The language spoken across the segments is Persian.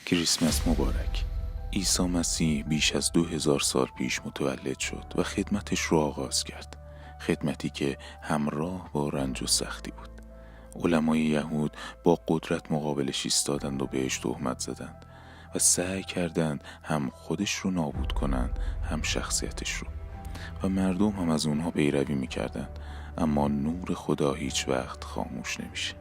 کریسمس مبارک. عیسی مسیح بیش از 2000 سال پیش متولد شد و خدمتش رو آغاز کرد. خدمتی که همراه با رنج و سختی بود. علمای یهود با قدرت مقابلش ایستادند و بهش تهمت زدند و سعی کردند هم خودش رو نابود کنند هم شخصیتش رو، و مردم هم از اونها پیروی میکردند. اما نور خدا هیچ وقت خاموش نمیشه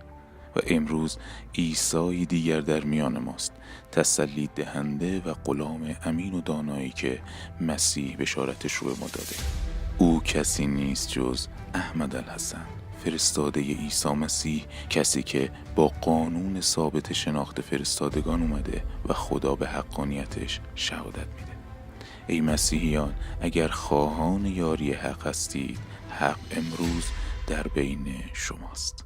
و امروز عیسی دیگر در میان ماست، تسلی دهنده و غلام امین و دانایی که مسیح بشارتش رو به ما داده. او کسی نیست جز احمد الحسن، فرستاده عیسی مسیح، کسی که با قانون ثابت شناخت فرستادگان اومده و خدا به حقانیتش شهادت میده. ای مسیحیان، اگر خواهان یاری حق هستید، حق امروز در بین شماست.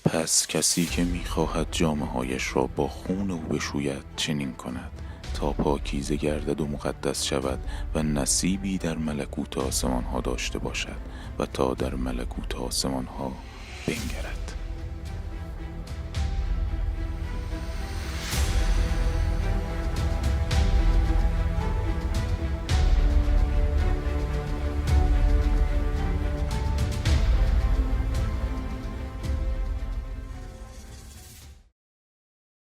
پس کسی که میخواهد جامه‌هایش را با خون او بشوید چنین کند تا پاکیزه گردد و مقدس شود و نصیبی در ملکوت آسمان ها داشته باشد و تا در ملکوت آسمان ها بنگرد.